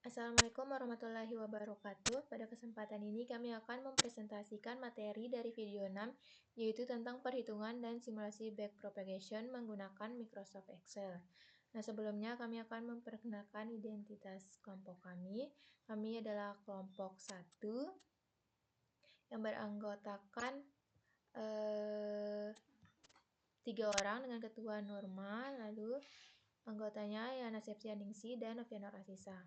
Assalamualaikum warahmatullahi wabarakatuh. Pada kesempatan ini kami akan mempresentasikan materi dari video 6, yaitu tentang perhitungan dan simulasi backpropagation menggunakan Microsoft Excel. Nah, sebelumnya kami akan memperkenalkan identitas kelompok kami. Kami adalah kelompok 1 yang beranggotakan 3 orang dengan ketua Norma, lalu anggotanya Yana Septianingsi dan Noviana Asisa.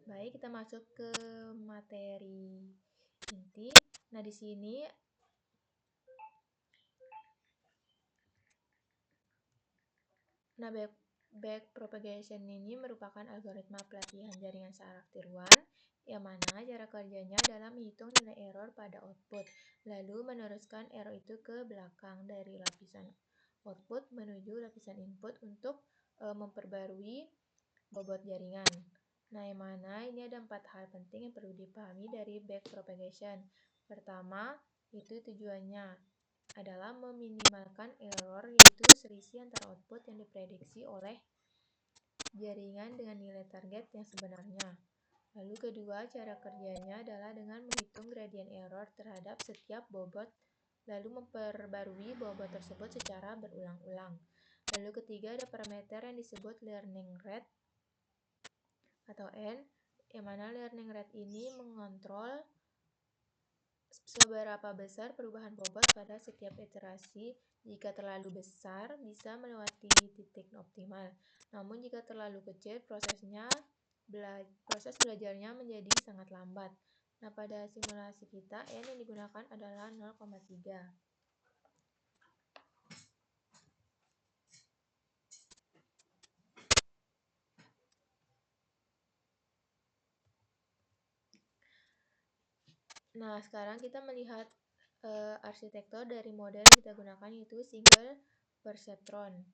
Baik, kita masuk ke materi inti. Nah, di sini backpropagation ini merupakan algoritma pelatihan jaringan saraf tiruan yang mana cara kerjanya adalah menghitung nilai error pada output, lalu meneruskan error itu ke belakang dari lapisan output menuju lapisan input untuk memperbarui bobot jaringan. Nah, yang mana ini ada 4 hal penting yang perlu dipahami dari backpropagation. Pertama, itu tujuannya adalah meminimalkan error, yaitu selisih antara output yang diprediksi oleh jaringan dengan nilai target yang sebenarnya. Lalu kedua, cara kerjanya adalah dengan menghitung gradient error terhadap setiap bobot, lalu memperbarui bobot tersebut secara berulang-ulang. Lalu ketiga, ada parameter yang disebut learning rate atau N, yang mana learning rate ini mengontrol seberapa besar perubahan bobot pada setiap iterasi. Jika terlalu besar, bisa melewati titik optimal. Namun jika terlalu kecil, proses belajarnya menjadi sangat lambat. Nah, pada simulasi kita, N yang digunakan adalah 0,3. Nah, sekarang kita melihat arsitektur dari model yang kita gunakan, yaitu single perceptron.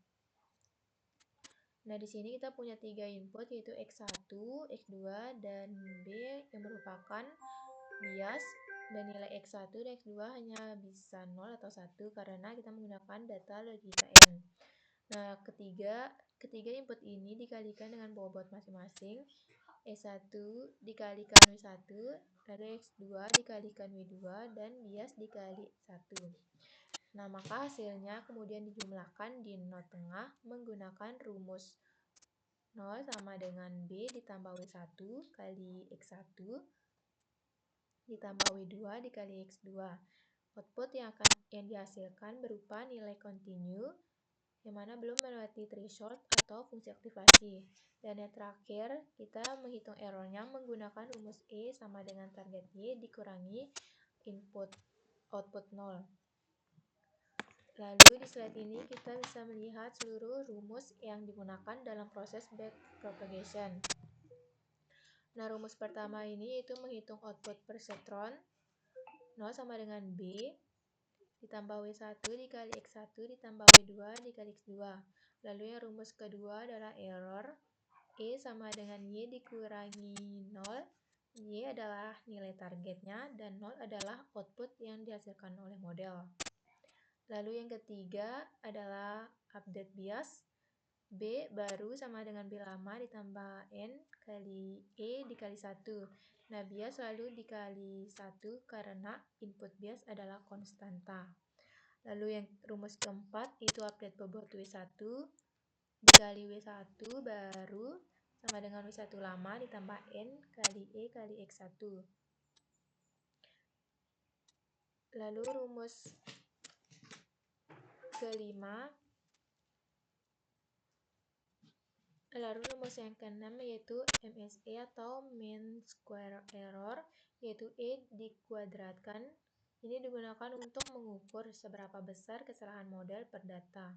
Nah, di sini kita punya 3 input, yaitu X1, X2, dan B yang merupakan bias, dan nilai X1 dan X2 hanya bisa 0 atau 1 karena kita menggunakan data logika N. Nah, ketiga input ini dikalikan dengan bobot masing-masing. E1 dikalikan W1, lalu X2 dikalikan W2, dan bias dikali 1. Nah, maka hasilnya kemudian dijumlahkan di nol tengah menggunakan rumus 0 sama dengan B ditambah W1 kali X1 ditambah W2 dikali X2. Output yang dihasilkan berupa nilai continue yang mana belum melewati threshold atau fungsi aktivasi. Dan yang terakhir, kita menghitung errornya menggunakan rumus E sama dengan target Y dikurangi output 0. Lalu di slide ini kita bisa melihat seluruh rumus yang digunakan dalam proses backpropagation. Nah, rumus pertama ini yaitu menghitung output perceptron 0 sama dengan B ditambah W1 dikali X1 ditambah W2 dikali X2. Lalu yang rumus kedua adalah error E sama dengan Y dikurangi 0. Y adalah nilai targetnya dan 0 adalah output yang dihasilkan oleh model. Lalu yang ketiga adalah update bias. B baru sama dengan B lama ditambah N kali E dikali 1. Nah, bias selalu dikali 1 karena input bias adalah konstanta. Lalu yang rumus keempat itu update bobot W1 dikali W1 baru sama dengan W1 lama ditambah N kali E kali X1. Lalu rumus kelima, lalu rumus yang keenam yaitu MSE atau mean square error, yaitu E dikuadratkan. Ini digunakan untuk mengukur seberapa besar kesalahan model per data.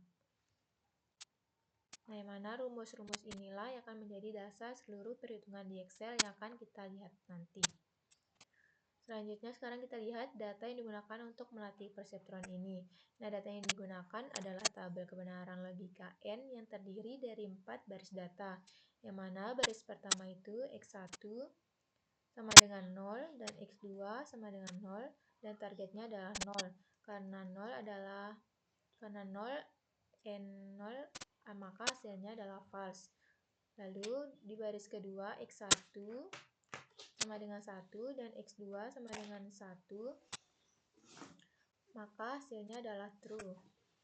Nah, yang mana rumus-rumus inilah yang akan menjadi dasar seluruh perhitungan di Excel yang akan kita lihat nanti. Selanjutnya sekarang kita lihat data yang digunakan untuk melatih perseptron ini. Nah, data yang digunakan adalah tabel kebenaran logika N yang terdiri dari 4 baris data. Yang mana baris pertama itu X1 sama dengan 0 dan X2 sama dengan 0 dan targetnya adalah 0. Karena 0 N0 maka hasilnya adalah false. Lalu di baris kedua X1 sama dengan 1 dan X2 sama dengan 1, maka hasilnya adalah true.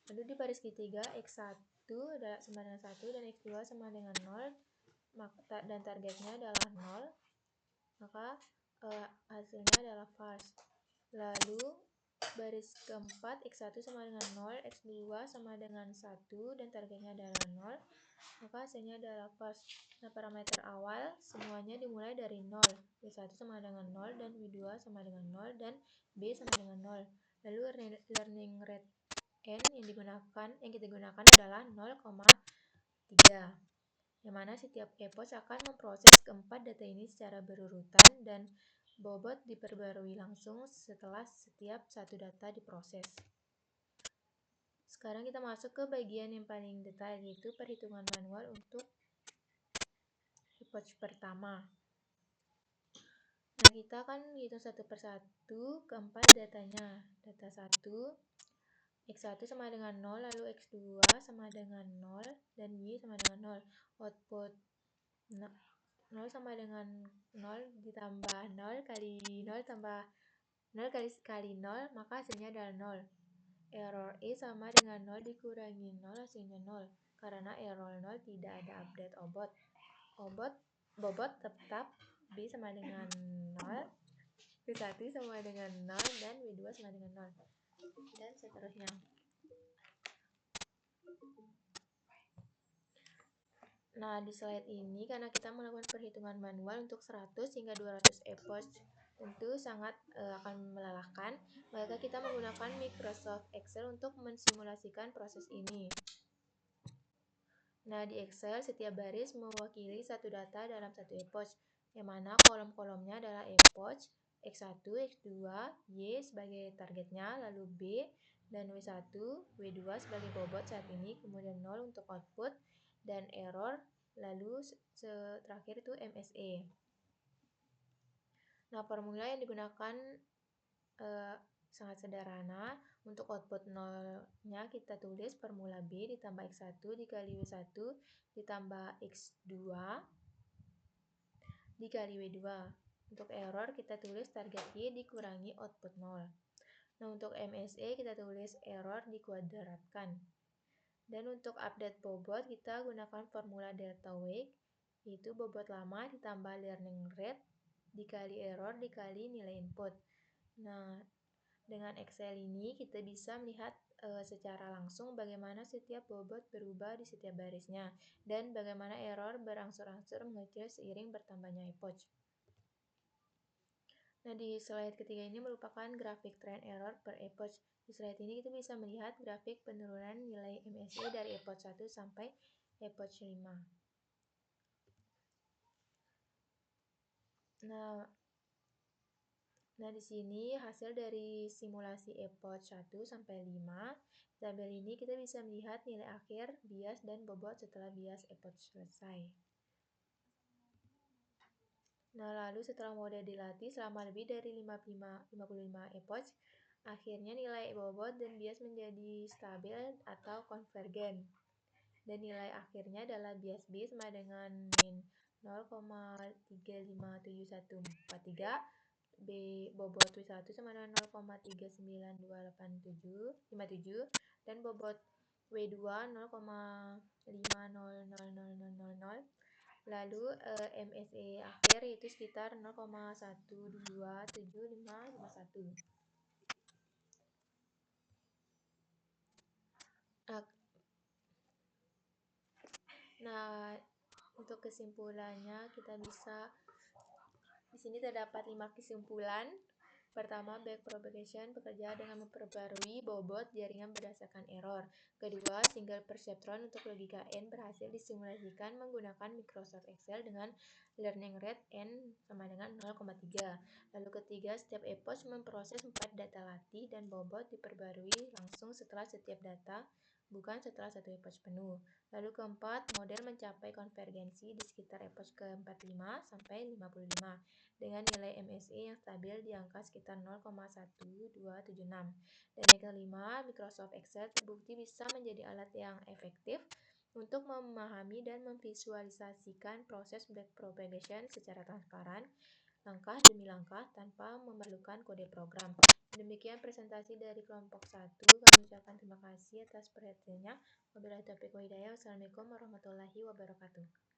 Lalu di baris ketiga X1 sama dengan 1 dan X2 sama dengan 0 dan targetnya adalah 0, maka hasilnya adalah false. Lalu baris keempat X1 sama dengan 0, X2 sama dengan 1 dan targetnya adalah 0, maka hasilnya adalah false. Nah, parameter awal semuanya dimulai dari 0. W1 sama dengan 0 dan W2 sama dengan 0 dan B sama dengan 0. Lalu learning rate N yang kita gunakan adalah 0,3. Yang mana setiap epoch akan memproses keempat data ini secara berurutan dan bobot diperbarui langsung setelah setiap satu data diproses. Sekarang kita masuk ke bagian yang paling detail, yaitu perhitungan manual untuk epoch pertama. Nah, kita akan hitung satu persatu keempat datanya. Data 1, X1 sama dengan 0, lalu X2 sama dengan 0, dan Y sama dengan 0. Output 0 sama dengan 0 ditambah 0 kali 0 tambah 0 kali 0, maka hasilnya adalah 0. Error E sama dengan 0 dikurangi 0, hasilnya 0. Karena error 0 tidak ada update bobot tetap B sama dengan 0, W1 sama dengan 0, dan W2 sama dengan 0, dan seterusnya. Nah, di slide ini karena kita melakukan perhitungan manual untuk 100 hingga 200 epoch, tentu sangat akan melelahkan, maka kita menggunakan Microsoft Excel untuk mensimulasikan proses ini. Nah, di Excel setiap baris mewakili satu data dalam satu epoch, yang mana kolom-kolomnya adalah epoch, X1, X2, Y sebagai targetnya, lalu B dan W1, W2 sebagai bobot saat ini, kemudian 0 untuk output, dan error, lalu terakhir itu MSE. Nah, formula yang digunakan sangat sederhana. Untuk output 0-nya kita tulis formula B ditambah X1 dikali W1 ditambah X2 dikali W2. Untuk error kita tulis target Y dikurangi output 0. Nah, untuk MSE kita tulis error dikuadratkan. Dan untuk update bobot kita gunakan formula delta weight, yaitu bobot lama ditambah learning rate dikali error dikali nilai input. Nah, dengan Excel ini kita bisa melihat secara langsung bagaimana setiap bobot berubah di setiap barisnya dan bagaimana error berangsur-angsur mengecil seiring bertambahnya epoch. Nah, di slide ketiga ini merupakan grafik trend error per epoch. Di slide ini kita bisa melihat grafik penurunan nilai MSE dari epoch 1 sampai epoch 5. Nah, di sini hasil dari simulasi epoch 1 sampai 5. Di tabel ini kita bisa melihat nilai akhir, bias, dan bobot setelah bias epoch selesai. Nah, lalu setelah model dilatih selama lebih dari 55 epoch, akhirnya nilai bobot dan bias menjadi stabil atau konvergen. Dan nilai akhirnya adalah bias B sama dengan min 0,357143, B bobot W1 sama dengan 0,392857, dan bobot W2 0,500000. Lalu MSE akhir itu sekitar 0,127551. Nah, untuk kesimpulannya kita bisa di sini terdapat 5 kesimpulan. Pertama, backpropagation bekerja dengan memperbarui bobot jaringan berdasarkan error. Kedua, single perceptron untuk logika N berhasil disimulasikan menggunakan Microsoft Excel dengan learning rate N sama dengan 0,3. Lalu ketiga, setiap epoch memproses 4 data latih dan bobot diperbarui langsung setelah setiap data, bukan setelah satu epoch penuh. Lalu keempat, model mencapai konvergensi di sekitar epoch ke-45 sampai 55 dengan nilai MSE yang stabil di angka sekitar 0,1276. Dan yang kelima, Microsoft Excel terbukti bisa menjadi alat yang efektif untuk memahami dan memvisualisasikan proses backpropagation secara transparan, langkah demi langkah tanpa memerlukan kode program. Demikian presentasi dari kelompok 1. Kami ucapkan terima kasih atas perhatiannya. Wabillahi taufiq wa hidayah. Wassalamualaikum warahmatullahi wabarakatuh.